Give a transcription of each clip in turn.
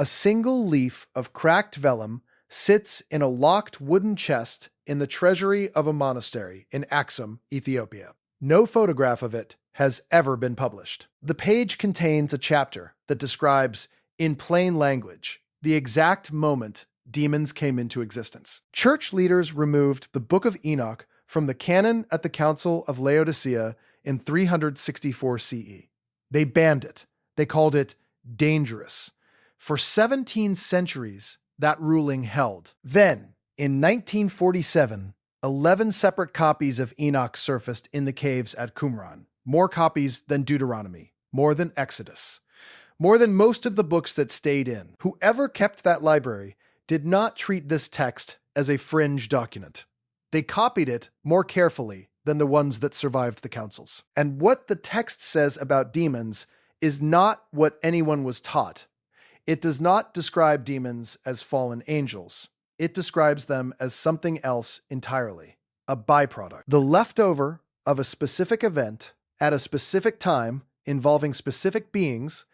A single leaf of cracked vellum sits in a locked wooden chest in the treasury of a monastery in Axum, Ethiopia. No photograph of it has ever been published. The page contains a chapter that describes, in plain language, the exact moment demons came into existence. Church leaders removed the Book of Enoch from the canon at the Council of Laodicea in 364 CE. They banned it. They called it dangerous. For 17 centuries, that ruling held. Then, in 1947, 11 separate copies of Enoch surfaced in the caves at Qumran. More copies than Deuteronomy, more than Exodus, more than most of the books that stayed in. Whoever kept that library did not treat this text as a fringe document. They copied it more carefully than the ones that survived the councils. And what the text says about demons is not what anyone was taught. It does not describe demons as fallen angels. It describes them as something else entirely, a byproduct, the leftover of a specific event at a specific time involving specific beings,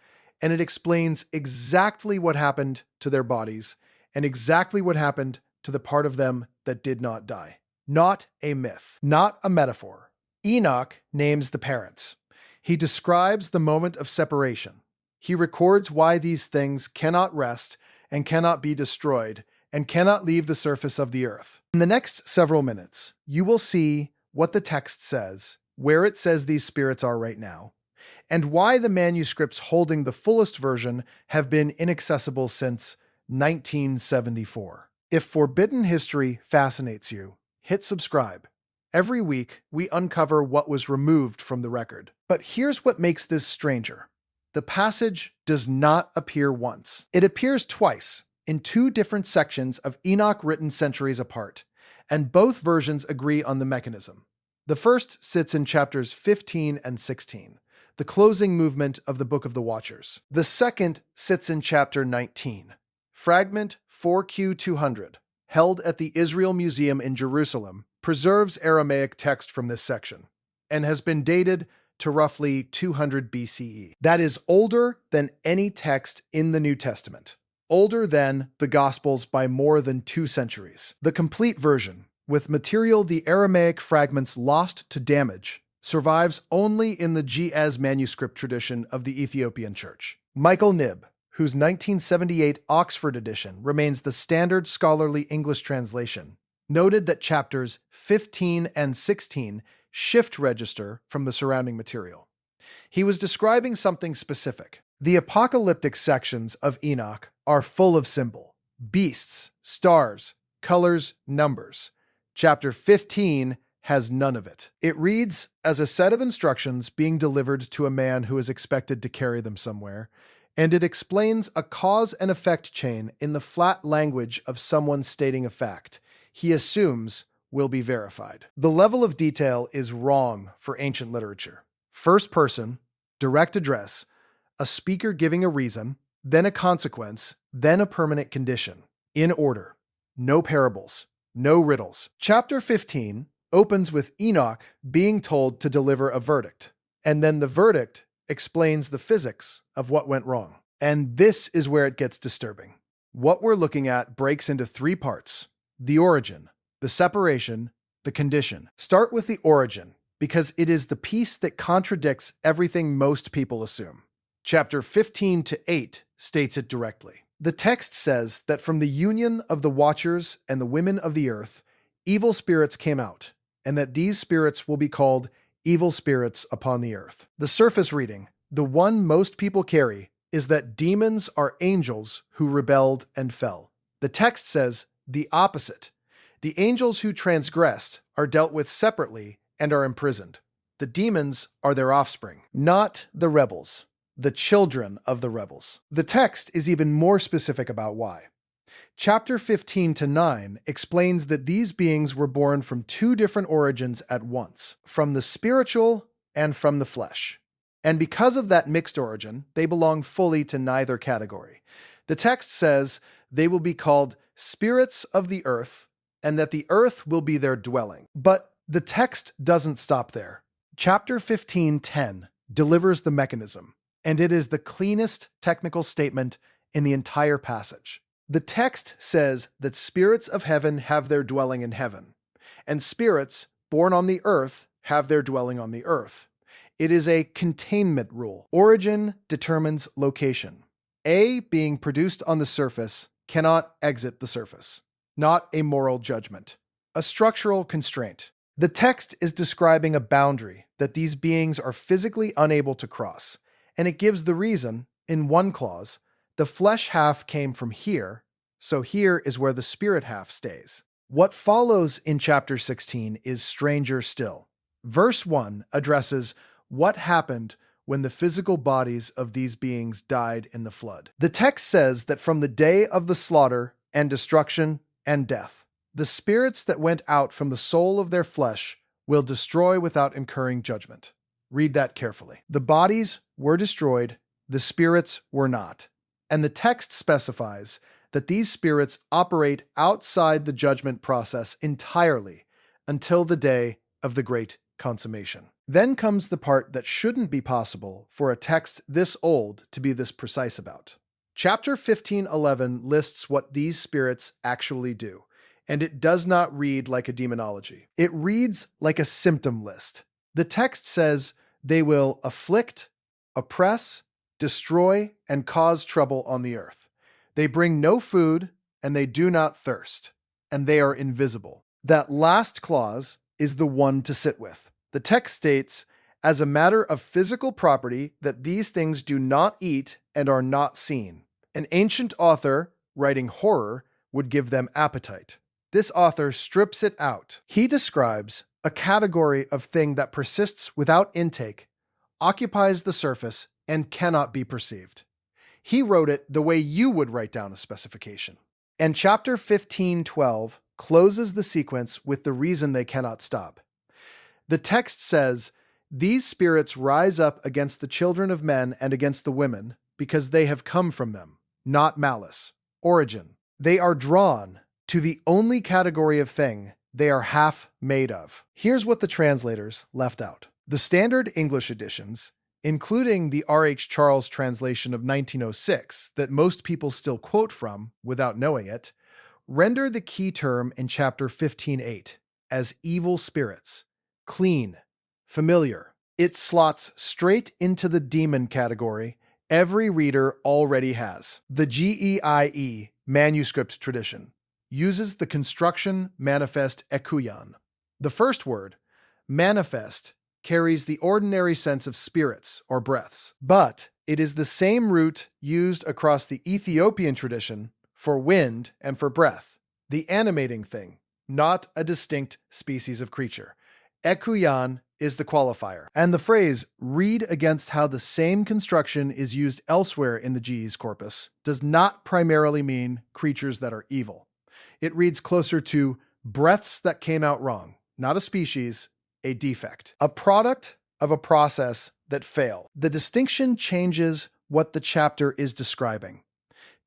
and it explains exactly what happened to their bodies and exactly what happened to the part of them that did not die. Not a myth, not a metaphor. Enoch names the parents. He describes the moment of separation. He records why these things cannot rest and cannot be destroyed and cannot leave the surface of the earth. In the next several minutes, you will see what the text says, where it says these spirits are right now, and why the manuscripts holding the fullest version have been inaccessible since 1974. If forbidden history fascinates you, hit subscribe. Every week, we uncover what was removed from the record. But here's what makes this stranger. The passage does not appear once. It appears twice, in two different sections of Enoch written centuries apart, and both versions agree on the mechanism. The first sits in chapters 15 and 16, the closing movement of the Book of the Watchers. The second sits in chapter 19, fragment 4Q200, held at the Israel Museum in Jerusalem, preserves Aramaic text from this section, and has been dated to roughly 200 BCE. That is older than any text in the New Testament, older than the Gospels by more than 2 centuries. The complete version, with material the Aramaic fragments lost to damage, survives only in the Ge'ez manuscript tradition of the Ethiopian Church. Michael Knibb, whose 1978 Oxford edition remains the standard scholarly English translation, noted that chapters 15 and 16 shift register from the surrounding material. He was describing something specific. The apocalyptic sections of Enoch are full of symbol, beasts, stars, colors, numbers. Chapter 15 has none of it. It reads as a set of instructions being delivered to a man who is expected to carry them somewhere, and it explains a cause and effect chain in the flat language of someone stating a fact he assumes will be verified. The level of detail is wrong for ancient literature. First person, direct address, a speaker giving a reason, then a consequence, then a permanent condition. In order. No parables, no riddles. Chapter 15 opens with Enoch being told to deliver a verdict, and then the verdict explains the physics of what went wrong. And this is where it gets disturbing. What we're looking at breaks into 3 parts: the origin, the separation, the condition. Start with the origin, because it is the piece that contradicts everything most people assume. Chapter 15 to 8 states it directly. The text says that from the union of the watchers and the women of the earth, evil spirits came out, and that these spirits will be called evil spirits upon the earth. The surface reading, the one most people carry, is that demons are angels who rebelled and fell. The text says the opposite. The angels who transgressed are dealt with separately and are imprisoned. The demons are their offspring, not the rebels, the children of the rebels. The text is even more specific about why. Chapter 15 to 9 explains that these beings were born from 2 different origins at once, from the spiritual and from the flesh. And because of that mixed origin, they belong fully to neither category. The text says they will be called spirits of the earth, and that the earth will be their dwelling. But the text doesn't stop there. Chapter 15:10 delivers the mechanism, and it is the cleanest technical statement in the entire passage. The text says that spirits of heaven have their dwelling in heaven, and spirits born on the earth have their dwelling on the earth. It is a containment rule. Origin determines location. A being produced on the surface cannot exit the surface. Not a moral judgment. A structural constraint. The text is describing a boundary that these beings are physically unable to cross, and it gives the reason, in one clause, the flesh half came from here, so here is where the spirit half stays. What follows in chapter 16 is stranger still. Verse 1 addresses what happened when the physical bodies of these beings died in the flood. The text says that from the day of the slaughter and destruction and death, the spirits that went out from the soul of their flesh will destroy without incurring judgment. Read that carefully. The bodies were destroyed, the spirits were not. And the text specifies that these spirits operate outside the judgment process entirely until the day of the great consummation. Then comes the part that shouldn't be possible for a text this old to be this precise about. Chapter 15:11 lists what these spirits actually do, and it does not read like a demonology. It reads like a symptom list. The text says they will afflict, oppress, destroy, and cause trouble on the earth. They bring no food, and they do not thirst, and they are invisible. That last clause is the one to sit with. The text states, as a matter of physical property, that these things do not eat and are not seen. An ancient author, writing horror, would give them appetite. This author strips it out. He describes a category of thing that persists without intake, occupies the surface, and cannot be perceived. He wrote it the way you would write down a specification. And chapter 15:12 closes the sequence with the reason they cannot stop. The text says, these spirits rise up against the children of men and against the women, because they have come from them, not malice. Origin. They are drawn to the only category of thing they are half made of. Here's what the translators left out. The standard English editions, including the R.H. Charles translation of 1906 that most people still quote from without knowing it, render the key term in chapter 15:8 as evil spirits, clean, familiar. It slots straight into the demon category every reader already has. The GEIE manuscript tradition uses the construction manifest ekouyan. The first word, manifest, carries the ordinary sense of spirits or breaths, but it is the same root used across the Ethiopian tradition for wind and for breath, the animating thing, not a distinct species of creature. Ekouyan is the qualifier, and the phrase read against how the same construction is used elsewhere in the GE's corpus does not primarily mean creatures that are evil. It reads closer to breaths that came out wrong, not a species, a defect, a product of a process that failed. The distinction changes what the chapter is describing.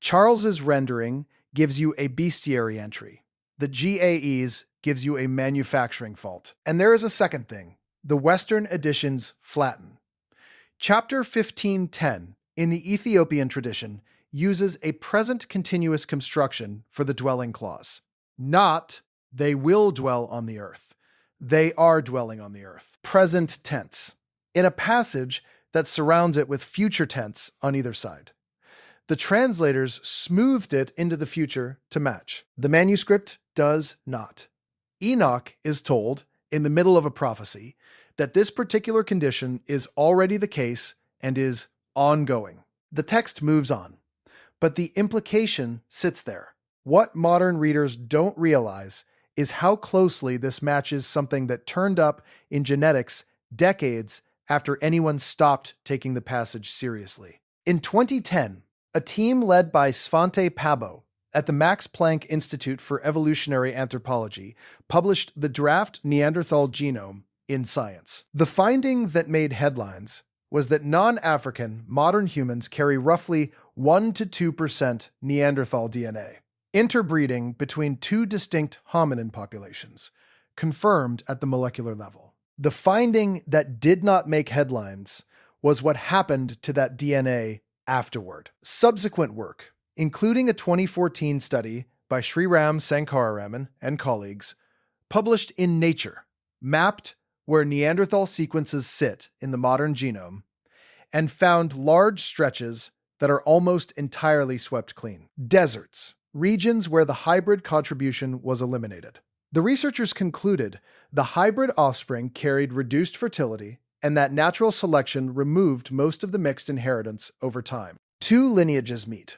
Charles's rendering gives you a bestiary entry. The GAE's gives you a manufacturing fault. And there is a second thing. The Western editions flatten. Chapter 15:10 in the Ethiopian tradition uses a present continuous construction for the dwelling clause. Not, they will dwell on the earth. They are dwelling on the earth. Present tense. In a passage that surrounds it with future tense on either side. The translators smoothed it into the future to match. The manuscript does not. Enoch is told, in the middle of a prophecy, that this particular condition is already the case and is ongoing. The text moves on, but the implication sits there. What modern readers don't realize is how closely this matches something that turned up in genetics decades after anyone stopped taking the passage seriously. In 2010, a team led by Svante Pabo at the Max Planck Institute for Evolutionary Anthropology published the draft Neanderthal genome in Science. The finding that made headlines was that non-African modern humans carry roughly 1 to 2% Neanderthal DNA, interbreeding between two distinct hominin populations, confirmed at the molecular level. The finding that did not make headlines was what happened to that DNA afterward. Subsequent work including a 2014 study by Sriram Sankaraman and colleagues, published in Nature, mapped where Neanderthal sequences sit in the modern genome and found large stretches that are almost entirely swept clean. Deserts, regions where the hybrid contribution was eliminated. The researchers concluded the hybrid offspring carried reduced fertility and that natural selection removed most of the mixed inheritance over time. Two lineages meet.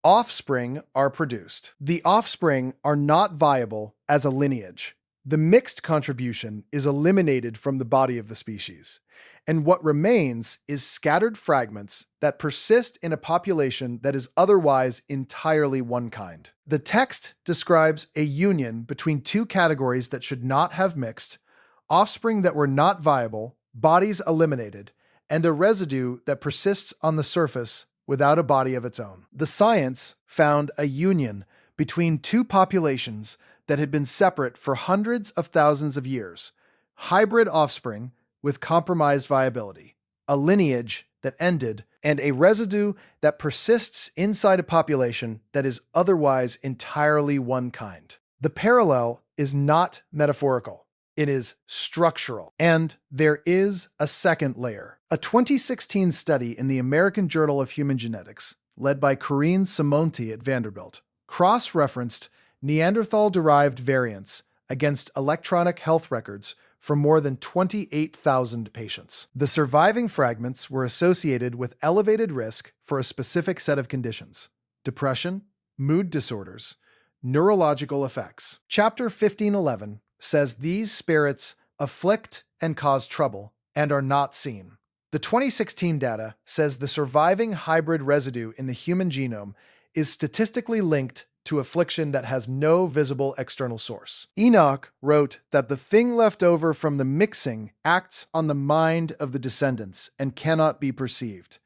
Offspring are produced. The offspring are not viable as a lineage. The mixed contribution is eliminated from the body of the species, and what remains is scattered fragments that persist in a population that is otherwise entirely one kind. The text describes a union between two categories that should not have mixed, offspring that were not viable, bodies eliminated, and a residue that persists on the surface without a body of its own. The science found a union between two populations that had been separate for hundreds of thousands of years, hybrid offspring with compromised viability, a lineage that ended, and a residue that persists inside a population that is otherwise entirely one kind. The parallel is not metaphorical. It is structural. And there is a second layer. A 2016 study in the American Journal of Human Genetics, led by Corinne Simonti at Vanderbilt, cross-referenced Neanderthal-derived variants against electronic health records from more than 28,000 patients. The surviving fragments were associated with elevated risk for a specific set of conditions: depression, mood disorders, neurological effects. Chapter 1511 says these spirits afflict and cause trouble and are not seen. The 2016 data says the surviving hybrid residue in the human genome is statistically linked to affliction that has no visible external source. Enoch wrote that the thing left over from the mixing acts on the mind of the descendants and cannot be perceived.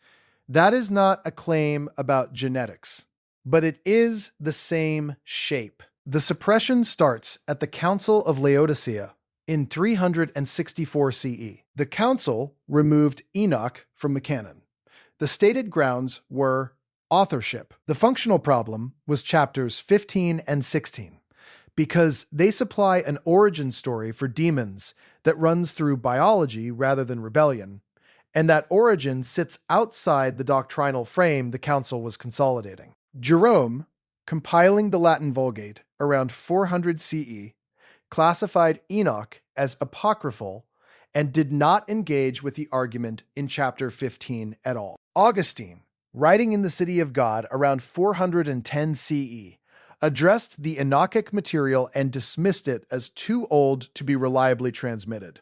That is not a claim about genetics, but it is the same shape. The suppression starts at the Council of Laodicea in 364 CE. The council removed Enoch from the canon. The stated grounds were authorship. The functional problem was chapters 15 and 16, because they supply an origin story for demons that runs through biology rather than rebellion, and that origin sits outside the doctrinal frame the council was consolidating. Jerome, compiling the Latin Vulgate around 400 CE, classified Enoch as apocryphal and did not engage with the argument in chapter 15 at all. Augustine, writing in the City of God around 410 CE, addressed the Enochic material and dismissed it as too old to be reliably transmitted.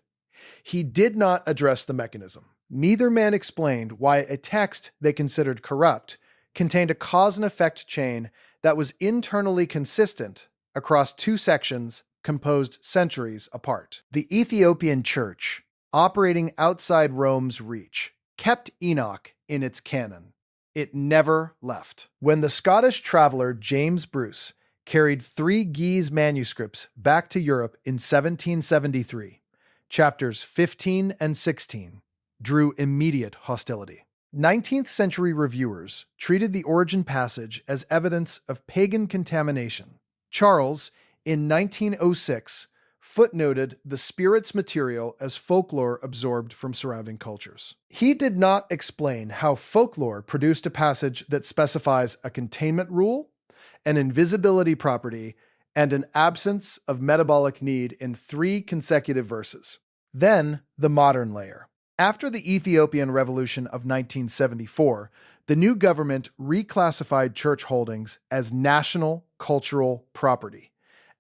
He did not address the mechanism. Neither man explained why a text they considered corrupt contained a cause and effect chain that was internally consistent across two sections composed centuries apart. The Ethiopian Church, operating outside Rome's reach, kept Enoch in its canon. It never left. When the Scottish traveler James Bruce carried 3 Guise manuscripts back to Europe in 1773, chapters 15 and 16 drew immediate hostility. 19th century reviewers treated the origin passage as evidence of pagan contamination. Charles, in 1906, footnoted the spirit's material as folklore absorbed from surrounding cultures. He did not explain how folklore produced a passage that specifies a containment rule, an invisibility property, and an absence of metabolic need in 3 consecutive verses. Then, the modern layer. After the Ethiopian Revolution of 1974, the new government reclassified church holdings as national cultural property.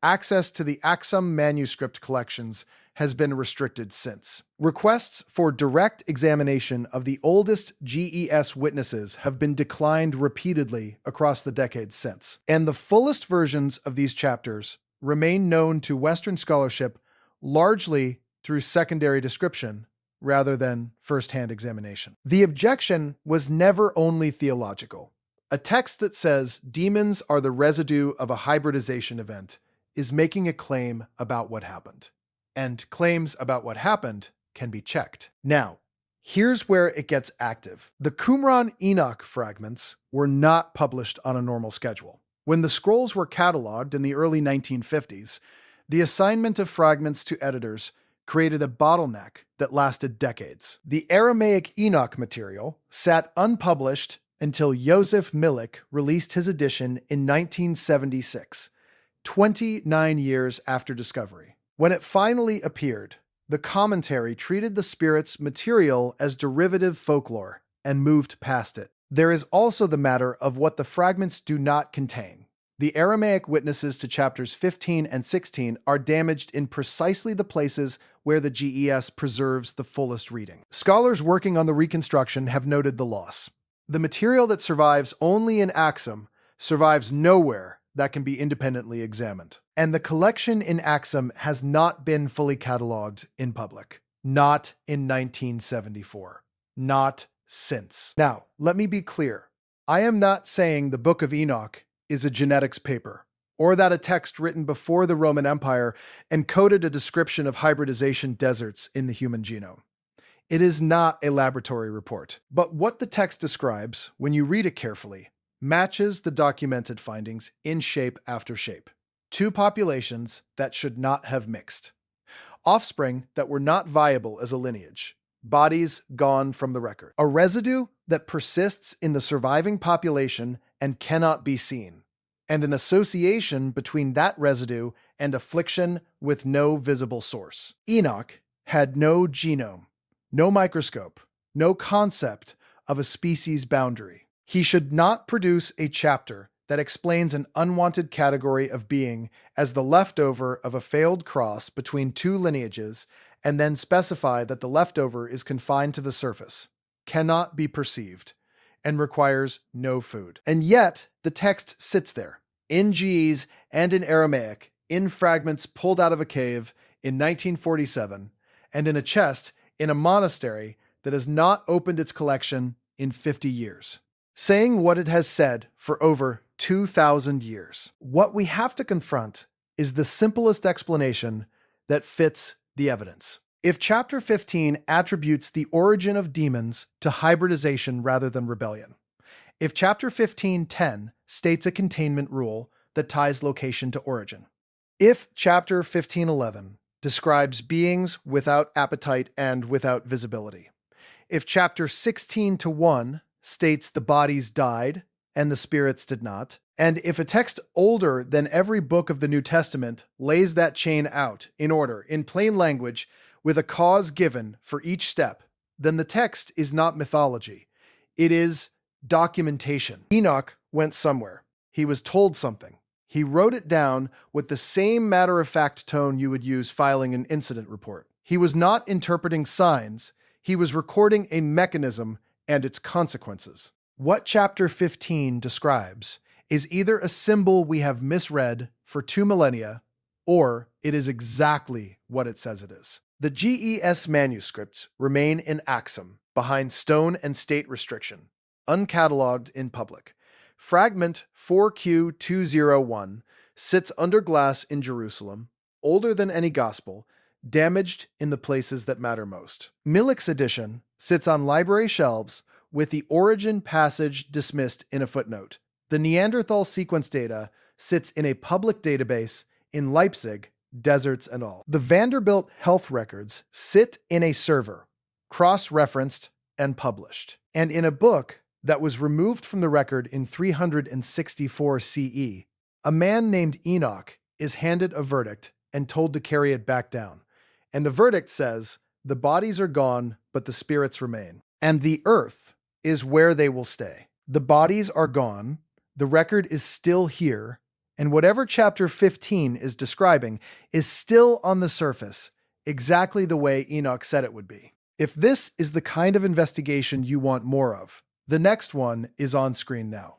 Access to the Aksum manuscript collections has been restricted since. Requests for direct examination of the oldest GES witnesses have been declined repeatedly across the decades since, and the fullest versions of these chapters remain known to Western scholarship largely through secondary description rather than first-hand examination. The objection was never only theological. A text that says demons are the residue of a hybridization event is making a claim about what happened. And claims about what happened can be checked. Now, Here's where it gets active. The Qumran Enoch fragments were not published on a normal schedule. When the scrolls were cataloged in the early 1950s, the assignment of fragments to editors created a bottleneck that lasted decades. The Aramaic Enoch material sat unpublished until Joseph Milik released his edition in 1976, 29 years after discovery. When it finally appeared, the commentary treated the spirit's material as derivative folklore and moved past it. There is also the matter of what the fragments do not contain. The Aramaic witnesses to chapters 15 and 16 are damaged in precisely the places where the GES preserves the fullest reading. Scholars working on the reconstruction have noted the loss. The material that survives only in Axum survives nowhere that can be independently examined. And the collection in Axum has not been fully cataloged in public. Not in 1974. Not since. Now, let me be clear. I am not saying the Book of Enoch is a genetics paper, or that a text written before the Roman Empire encoded a description of hybridization deserts in the human genome. It is not a laboratory report. But what the text describes, when you read it carefully, matches the documented findings in shape after shape. Two populations that should not have mixed. Offspring that were not viable as a lineage. Bodies gone from the record. A residue that persists in the surviving population and cannot be seen. And an association between that residue and affliction with no visible source. Enoch had no genome, no microscope, no concept of a species boundary. He should not produce a chapter that explains an unwanted category of being as the leftover of a failed cross between two lineages and then specify that the leftover is confined to the surface, cannot be perceived, and requires no food. And yet, the text sits there, in Ge'ez and in Aramaic, in fragments pulled out of a cave in 1947, and in a chest in a monastery that has not opened its collection in 50 years. Saying what it has said for over 2,000 years. What we have to confront is the simplest explanation that fits the evidence. If chapter 15 attributes the origin of demons to hybridization rather than rebellion, if chapter 15:10 states a containment rule that ties location to origin, if chapter 15:11 describes beings without appetite and without visibility, if chapter 16:1 states the bodies died and the spirits did not, and if a text older than every book of the New Testament lays that chain out in order, in plain language, with a cause given for each step, then the text is not mythology. It is documentation. Enoch went somewhere. He was told something. He wrote it down with the same matter-of-fact tone you would use filing an incident report. He was not interpreting signs. He was recording a mechanism and its consequences. What chapter 15 describes is either a symbol we have misread for 2 millennia, or it is exactly what it says it is. The GES manuscripts remain in Axum, behind stone and state restriction, uncatalogued in public. Fragment 4Q201 sits under glass in Jerusalem, older than any gospel, damaged in the places that matter most. Milik's edition sits on library shelves with the origin passage dismissed in a footnote. The Neanderthal sequence data sits in a public database in Leipzig, deserts and all. The Vanderbilt health records sit in a server, cross-referenced and published. And in a book that was removed from the record in 364 CE, a man named Enoch is handed a verdict and told to carry it back down. And the verdict says, the bodies are gone, but the spirits remain. And the earth is where they will stay. The bodies are gone, the record is still here, and whatever chapter 15 is describing is still on the surface, exactly the way Enoch said it would be. If this is the kind of investigation you want more of, the next one is on screen now.